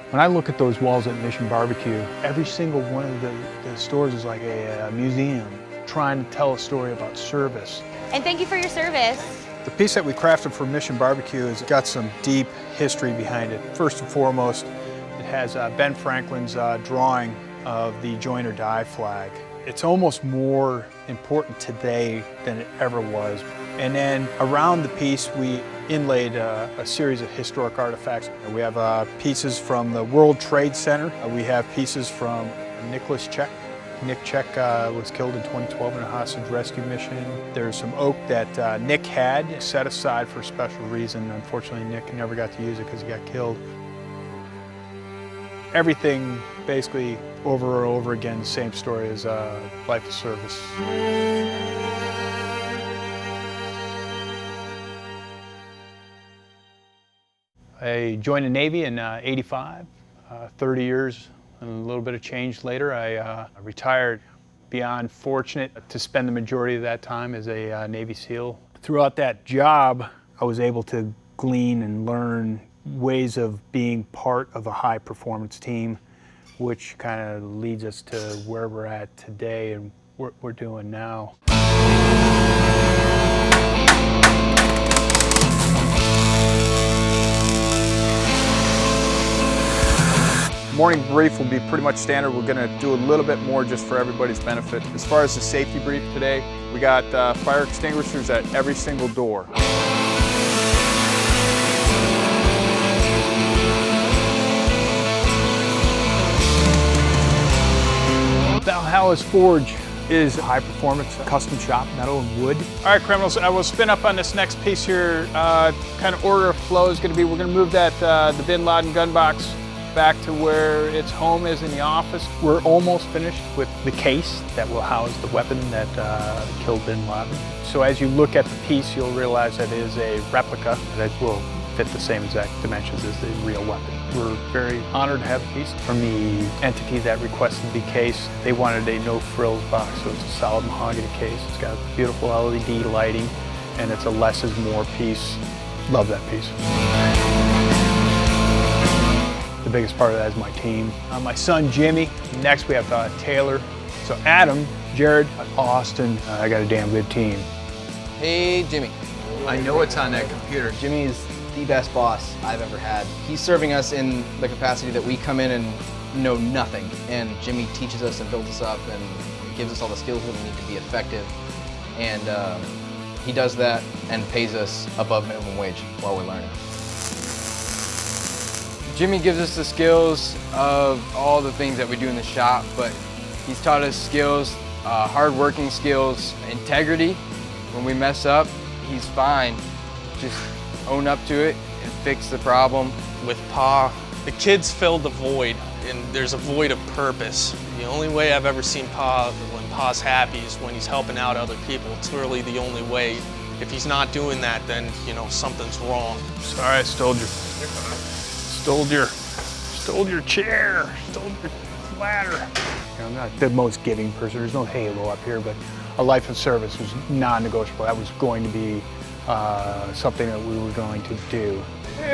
When I look at those walls at Mission BBQ, every single one of the stores is like a museum, trying to tell a story about service. And thank you for your service. The piece that we crafted for Mission BBQ has got some deep history behind it. First and foremost, it has Ben Franklin's drawing of the join or die flag. It's almost more important today than it ever was. And then around the piece, we inlaid a series of historic artifacts. We have pieces from the World Trade Center. We have pieces from Nicholas Czech. Nick Czech was killed in 2012 in a hostage rescue mission. There's some oak that Nick had set aside for a special reason. Unfortunately, Nick never got to use it because he got killed. Everything basically over and over again, the same story as life of service. I joined the Navy in '85, 30 years and a little bit of change later. I retired, beyond fortunate to spend the majority of that time as a Navy SEAL. Throughout that job, I was able to glean and learn ways of being part of a high performance team, which kind of leads us to where we're at today and what we're doing now. Morning brief will be pretty much standard. We're going to do a little bit more just for everybody's benefit. As far as the safety brief today, we got fire extinguishers at every single door. Valhalla's Forge is a high-performance custom shop, metal and wood. All right, criminals, I will spin up on this next piece here. Kind of order of flow is going to be, we're going to move that the Bin Laden gun box back to where its home is in the office. We're almost finished with the case that will house the weapon that killed Bin Laden. So as you look at the piece, you'll realize that it is a replica that will fit the same exact dimensions as the real weapon. We're very honored to have the piece. From the entity that requested the case, they wanted a no-frills box, so it's a solid mahogany case. It's got beautiful LED lighting, and it's a less is more piece. Love that piece. The biggest part of that is my team. My son, Jimmy. Next, we have Taylor. So Adam, Jared, Austin. I got a damn good team. Hey, Jimmy. I know it's on that computer. Jimmy is the best boss I've ever had. He's serving us in the capacity that we come in and know nothing. And Jimmy teaches us and builds us up and gives us all the skills that we need to be effective. And he does that and pays us above minimum wage while we're learning. Jimmy gives us the skills of all the things that we do in the shop, but he's taught us skills, hard-working skills, integrity. When we mess up, he's fine. Just own up to it and fix the problem. With Pa, the kids fill the void, and there's a void of purpose. The only way I've ever seen Pa, when Pa's happy, is when he's helping out other people. It's really the only way. If he's not doing that, then, you know, something's wrong. Sorry, I stole your chair, stole your ladder. You know, I'm not the most giving person. There's no halo up here, but a life of service was non-negotiable. That was going to be something that we were going to do.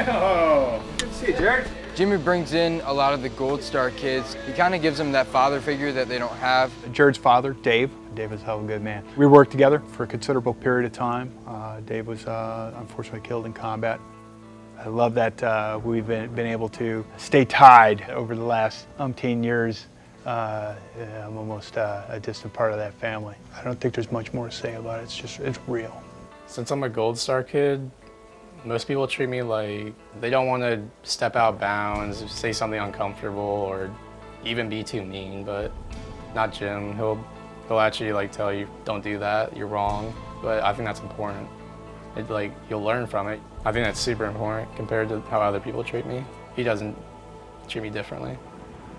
Oh, good to see you, Jared. Jimmy brings in a lot of the Gold Star kids. He kind of gives them that father figure that they don't have. Jared's father, Dave. Dave is a hell of a good man. We worked together for a considerable period of time. Dave was unfortunately killed in combat. I love that we've been able to stay tied over the last umpteen years. I'm almost a distant part of that family. I don't think there's much more to say about it. It's real. Since I'm a Gold Star kid, most people treat me like they don't want to step out bounds, say something uncomfortable, or even be too mean, but not Jim. He'll actually like tell you, don't do that, you're wrong. But I think that's important. You'll learn from it. I think that's super important compared to how other people treat me. He doesn't treat me differently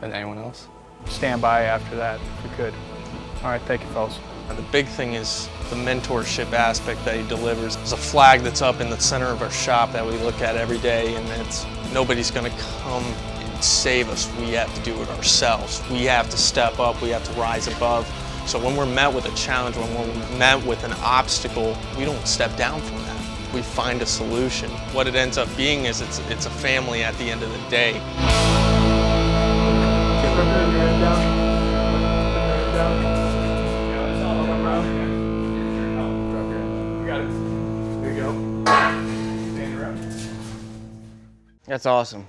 than anyone else. Stand by after that if we could. All right, thank you, fellas. The big thing is the mentorship aspect that he delivers. There's a flag that's up in the center of our shop that we look at every day, and nobody's going to come and save us. We have to do it ourselves. We have to step up. We have to rise above. So when we're met with a challenge, when we're met with an obstacle, we don't step down from that. we find a solution. What it ends up being is it's a family at the end of the day. That's awesome.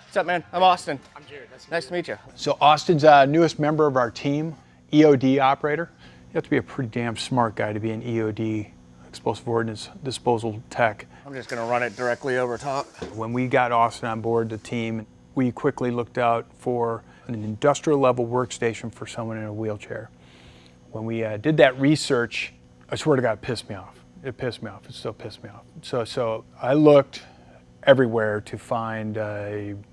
What's up, man? I'm Austin. I'm Jared. Nice to meet you. So Austin's newest member of our team, EOD operator. You have to be a pretty damn smart guy to be an EOD, explosive ordnance disposal tech. I'm just gonna run it directly over top. When we got Austin on board the team, we quickly looked out for an industrial level workstation for someone in a wheelchair. When we did that research, I swear to God, it pissed me off. It pissed me off. It still pissed me off. So I looked everywhere to find an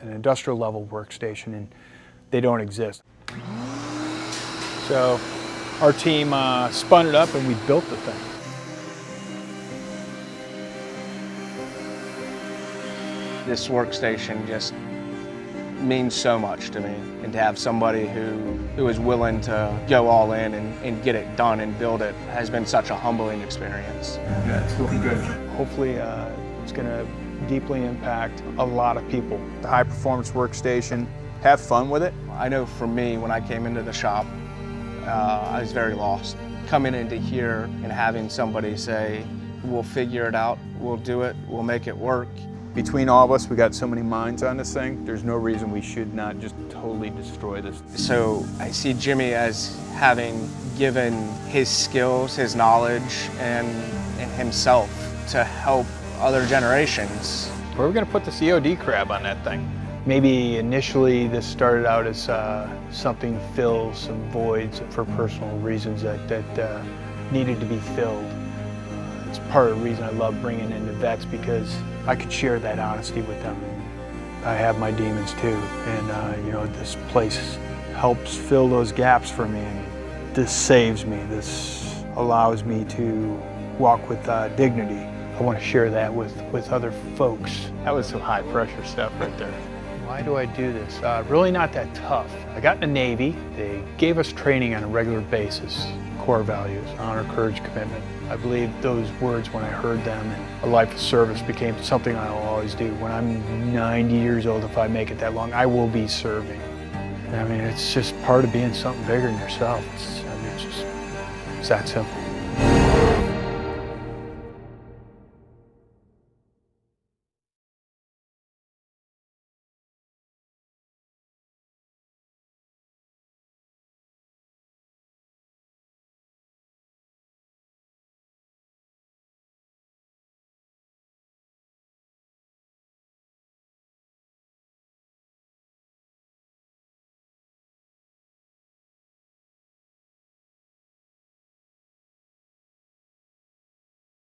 industrial level workstation, and they don't exist. So our team spun it up and we built the thing. This workstation just means so much to me, and to have somebody who is willing to go all in and get it done and build it has been such a humbling experience. Yeah, it's looking good. Hopefully it's going to deeply impact a lot of people. The high performance workstation, have fun with it. I know for me, when I came into the shop, I was very lost. Coming into here and having somebody say, we'll figure it out, we'll do it, we'll make it work. Between all of us, we got so many minds on this thing. There's no reason we should not just totally destroy this. So I see Jimmy as having given his skills, his knowledge, and himself to help other generations. Where are we going to put this EOD crab on that thing? Maybe initially this started out as something to fill some voids for personal reasons that needed to be filled. It's part of the reason I love bringing in the vets, because I could share that honesty with them. I have my demons too, and you know, this place helps fill those gaps for me, and this saves me. This allows me to walk with dignity. I want to share that with other folks. That was some high pressure stuff right there. Why do I do this? Really not that tough. I got in the Navy. They gave us training on a regular basis. Core values, honor, courage, commitment. I believe those words when I heard them, and a life of service became something I will always do. When I'm 90 years old, if I make it that long, I will be serving. I mean, it's just part of being something bigger than yourself. It's that simple.